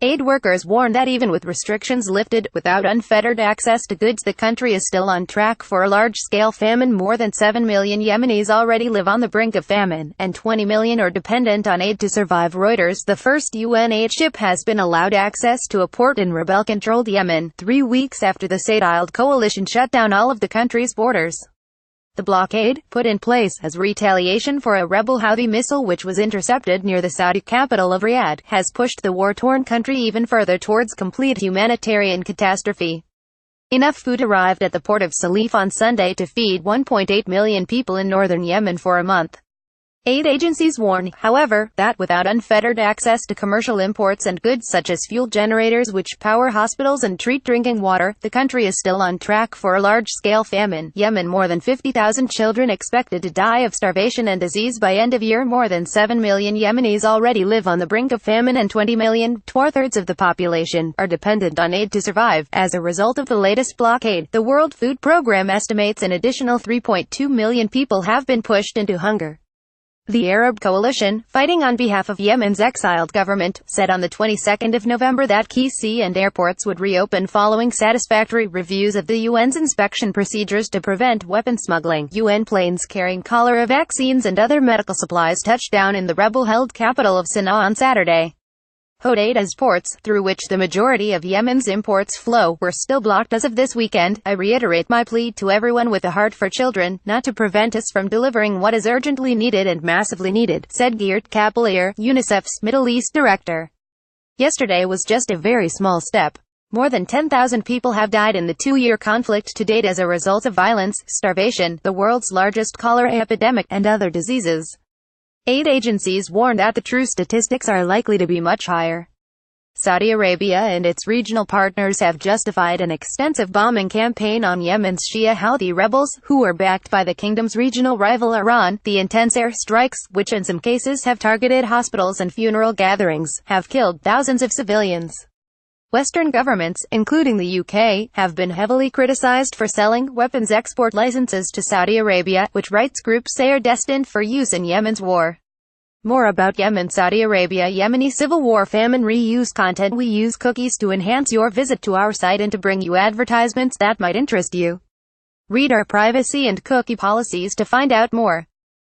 Aid workers warn that even with restrictions lifted, without unfettered access to goods, the country is still on track for a large-scale famine. More than 7 million Yemenis already live on the brink of famine, and 20 million are dependent on aid to survive. Reuters. The first UN aid ship has been allowed access to a port in rebel-controlled Yemen, 3 weeks after the Saudiled coalition shut down all of the country's borders. The blockade, put in place as retaliation for a rebel Houthi missile which was intercepted near the Saudi capital of Riyadh, has pushed the war-torn country even further towards complete humanitarian catastrophe. Enough food arrived at the port of Salif on Sunday to feed 1.8 million people in northern Yemen for a month. Aid agencies warn, however, that without unfettered access to commercial imports and goods such as fuel generators which power hospitals and treat drinking water, the country is still on track for a large-scale famine. Yemen. More than 50,000 children expected to die of starvation and disease by end of year. More than 7 million Yemenis already live on the brink of famine, and 20 million, 2/3 of the population, are dependent on aid to survive. As a result of the latest blockade, the World Food Programme estimates an additional 3.2 million people have been pushed into hunger. The Arab coalition, fighting on behalf of Yemen's exiled government, said on the 22nd of November that key sea and airports would reopen following satisfactory reviews of the UN's inspection procedures to prevent weapon smuggling. UN planes carrying cholera vaccines and other medical supplies touched down in the rebel-held capital of Sana'a on Saturday. Hodeida's ports, through which the majority of Yemen's imports flow, were still blocked as of this weekend. I reiterate my plea to everyone with a heart for children, not to prevent us from delivering what is urgently needed and massively needed, said Geert Kapelier, UNICEF's Middle East director. Yesterday was just a very small step. More than 10,000 people have died in the 2-year conflict to date as a result of violence, starvation, the world's largest cholera epidemic, and other diseases. Aid agencies warn that the true statistics are likely to be much higher. Saudi Arabia and its regional partners have justified an extensive bombing campaign on Yemen's Shia Houthi rebels, who are backed by the kingdom's regional rival Iran. The intense air strikes, which in some cases have targeted hospitals and funeral gatherings, have killed thousands of civilians. Western governments, including the UK, have been heavily criticized for selling weapons export licenses to Saudi Arabia, which rights groups say are destined for use in Yemen's war. More about Yemen. Saudi Arabia. Yemeni civil war. Famine. Reuse content. We use cookies to enhance your visit to our site and to bring you advertisements that might interest you. Read our privacy and cookie policies to find out more.